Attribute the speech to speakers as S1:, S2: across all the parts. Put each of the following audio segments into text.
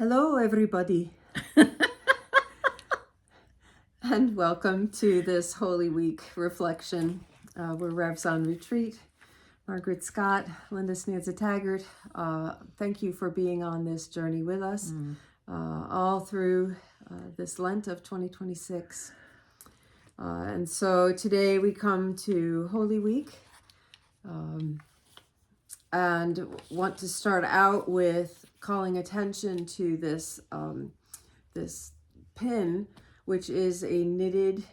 S1: Hello, everybody, and welcome to this Holy Week reflection. We're Revs on Retreat. Margaret Scott, Linda Snanza Taggart, thank you for being on this journey with us all through this Lent of 2026. And so today we come to Holy Week and want to start out with calling attention to this this pin, which is a knitted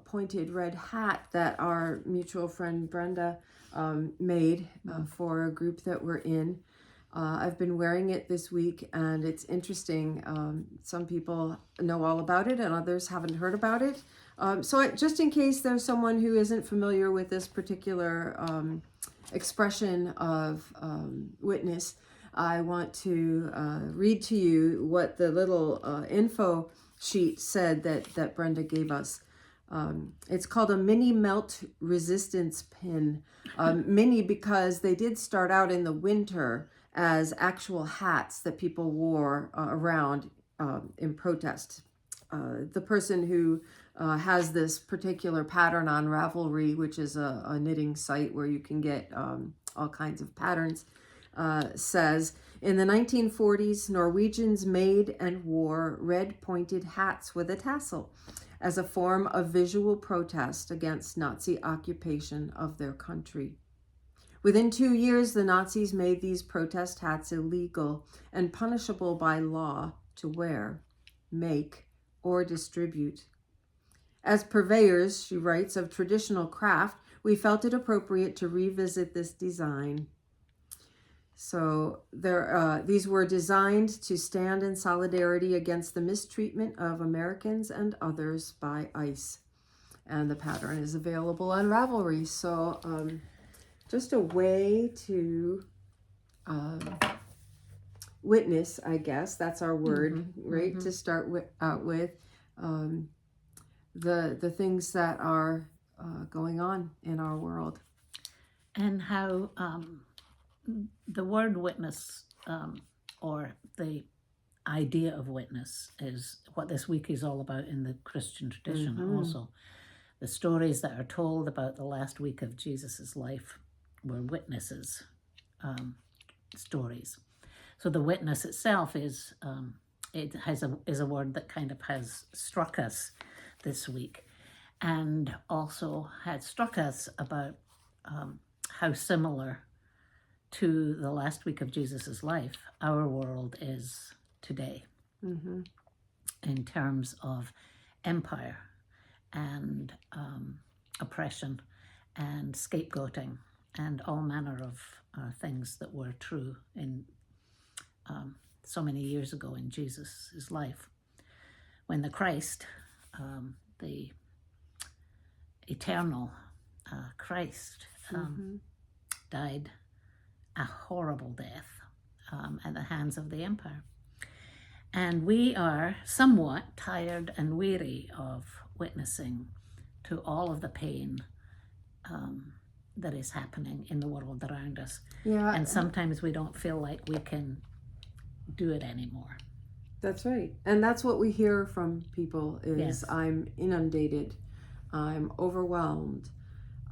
S1: pointed red hat that our mutual friend Brenda made for a group that we're in. I've been wearing it this week, and it's interesting. Some people know all about it and others haven't heard about it. Just in case there's someone who isn't familiar with this particular expression of witness, I want to read to you what the little info sheet said that Brenda gave us. It's called a mini melt resistance pin. Mini because they did start out in the winter as actual hats that people wore around in protest. The person who has this particular pattern on Ravelry, which is a knitting site where you can get all kinds of patterns, says, in the 1940s, Norwegians made and wore red pointed hats with a tassel as a form of visual protest against Nazi occupation of their country. Within 2 years, the Nazis made these protest hats illegal and punishable by law to wear, make, or distribute. As purveyors, she writes, of traditional craft, we felt it appropriate to revisit this design. So these were designed to stand in solidarity against the mistreatment of Americans and others by ICE. And the pattern is available on Ravelry. So just a way to witness, I guess, that's our word, right? To start out with the things that are going on in our world.
S2: And how the word witness, or the idea of witness, is what this week is all about in the Christian tradition. Also, the stories that are told about the last week of Jesus's life were witnesses stories. So the witness itself is a word that kind of has struck us this week, and also had struck us about how similar to the last week of Jesus's life our world is today, in terms of empire and oppression and scapegoating and all manner of things that were true in so many years ago in Jesus' life, when the Christ, the eternal Christ, died a horrible death at the hands of the empire. And we are somewhat tired and weary of witnessing to all of the pain that is happening in the world around us.
S1: Yeah.
S2: And sometimes we don't feel like we can do it anymore.
S1: That's right. And that's what we hear from people is,
S2: Yes.
S1: I'm inundated, I'm overwhelmed,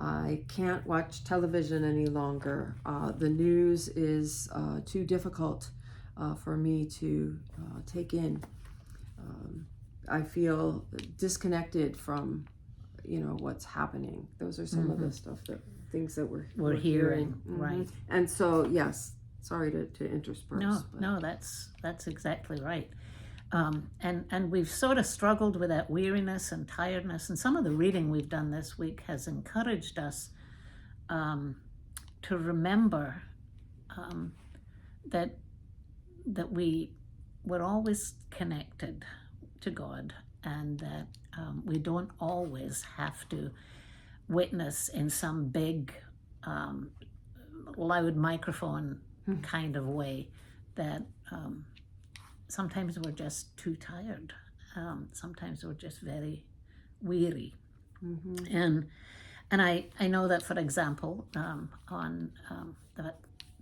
S1: I can't watch television any longer, the news is too difficult for me to take in. I feel disconnected from what's happening. Those are some of the things that we're hearing.
S2: Right.
S1: And so, yes, sorry to intersperse.
S2: No, that's exactly right. And we've sort of struggled with that weariness and tiredness, and some of the reading we've done this week has encouraged us to remember that we're always connected to God, and that we don't always have to witness in some big loud microphone kind of way, that sometimes we're just too tired. Sometimes we're just very weary. And I know that, for example, on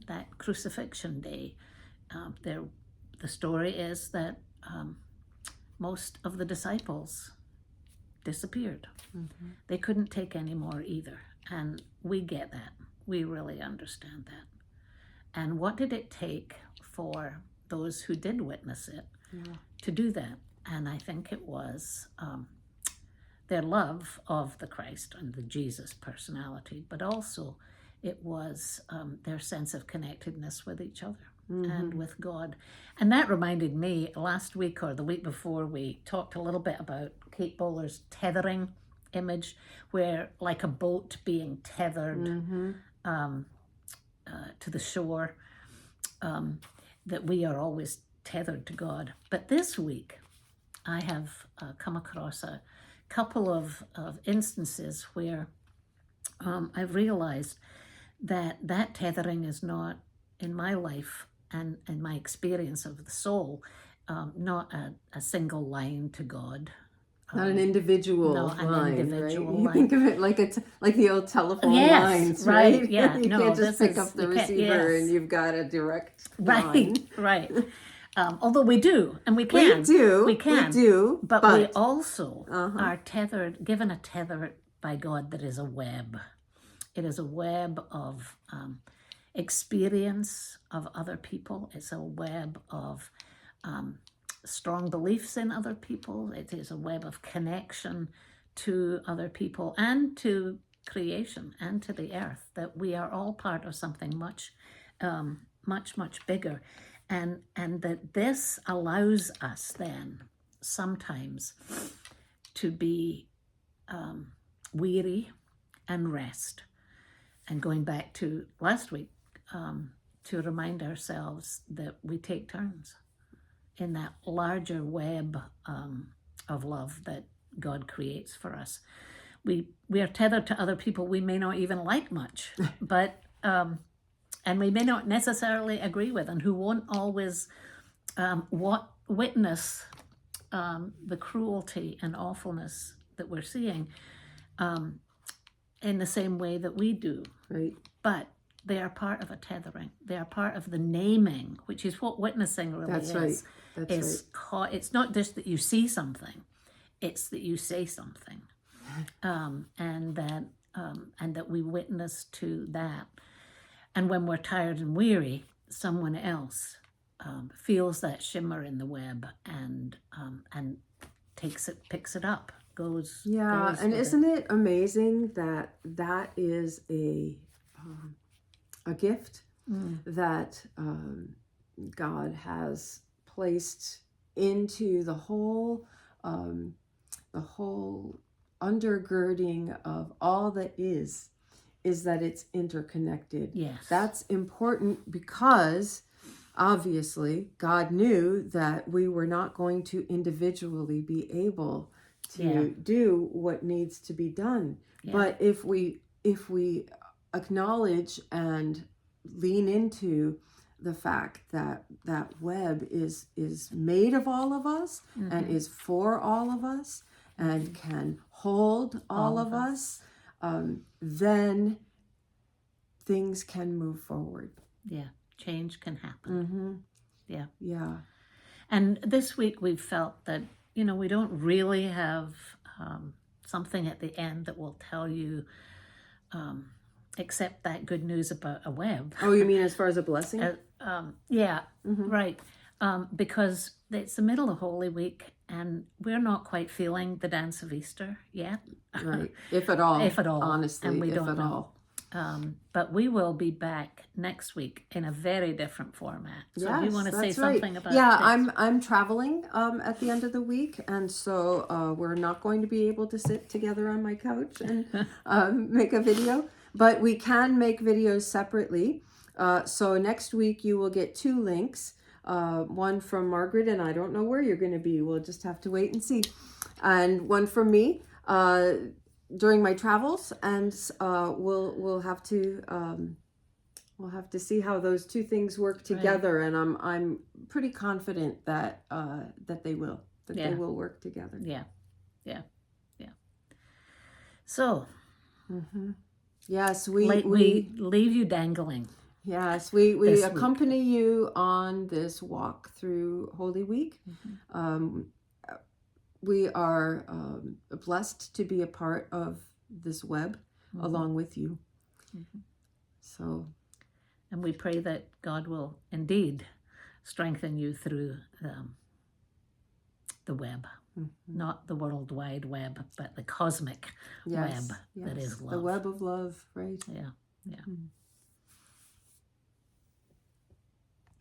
S2: that crucifixion day, there the story is that most of the disciples disappeared.
S1: Mm-hmm.
S2: They couldn't take any more either. And we get that. We really understand that. And what did it take for those who did witness it to do that? And I think it was their love of the Christ and the Jesus personality, but also it was their sense of connectedness with each other and with God. And that reminded me, last week or the week before, we talked a little bit about Kate Bowler's tethering image, where like a boat being tethered to the shore, that we are always tethered to God. But this week, I have come across a couple of instances where I've realized that tethering is not, in my life and my experience of the soul, not a single line to God.
S1: Not an individual
S2: not an
S1: line,
S2: individual
S1: right? You
S2: line.
S1: think of it like like the old telephone
S2: Yes,
S1: lines,
S2: right,
S1: right?
S2: yeah,
S1: You
S2: no,
S1: can't just
S2: this
S1: pick
S2: is-
S1: up the
S2: you can't-
S1: receiver
S2: yes.
S1: and you've got a direct
S2: Right,
S1: line.
S2: right. Although we do, and we
S1: We
S2: can.
S1: do,
S2: We can.
S1: we do,
S2: But we also
S1: Uh-huh.
S2: are tethered, given a tether by God that is a web. It is a web of experience of other people. It's a web of strong beliefs in other people. It is a web of connection to other people and to creation and to the earth, that we are all part of something much, much bigger. And that this allows us then sometimes to be weary and rest. And going back to last week, to remind ourselves that we take turns in that larger web of love that God creates for us. We are tethered to other people we may not even like much, but and we may not necessarily agree with, and who won't always witness the cruelty and awfulness that we're seeing in the same way that we do.
S1: Right.
S2: But they are part of a tethering. They are part of the naming, which is what witnessing really
S1: That's
S2: is.
S1: right. That's right.
S2: It's not just that you see something; it's that you say something, and that we witness to that. And when we're tired and weary, someone else feels that shimmer in the web and picks it up, goes.
S1: Yeah,
S2: goes
S1: and
S2: with
S1: isn't it amazing that that is a gift that God has placed into the whole undergirding of all that is that it's interconnected.
S2: Yes.
S1: That's important because obviously God knew that we were not going to individually be able to do what needs to be done.
S2: Yeah.
S1: But if we acknowledge and lean into the fact that that web is made of all of us and is for all of us and can hold all of us, then things can move forward.
S2: Yeah, change can happen. Yeah. And this week we've felt that, we don't really have something at the end that will tell you, except that good news about a web.
S1: Oh, you mean as far as a blessing?
S2: Right. Because it's the middle of Holy Week and we're not quite feeling the dance of Easter yet.
S1: Right. If at all.
S2: If at all.
S1: Honestly,
S2: and we
S1: if
S2: don't
S1: at
S2: know.
S1: all.
S2: But we will be back next week in a very different format. So
S1: Yes,
S2: do you want to say
S1: that's right.
S2: something about
S1: Yeah,
S2: this?
S1: I'm traveling at the end of the week, and so we're not going to be able to sit together on my couch and make a video, but we can make videos separately. So next week you will get 2 links, one from Margaret, and I don't know where you're going to be. We'll just have to wait and see, and one from me during my travels, and we'll have to see how those 2 things work together. Right. And I'm pretty confident that they will they will work together.
S2: Yeah. So
S1: yes, we
S2: leave you dangling.
S1: Yes, we
S2: this week.
S1: accompany you on this walk through Holy Week. We are blessed to be a part of this web along with you. So,
S2: and we pray that God will indeed strengthen you through the web, not the World Wide Web, but the cosmic
S1: yes,
S2: web that is
S1: the
S2: love.
S1: web of love, right?
S2: Yeah, yeah.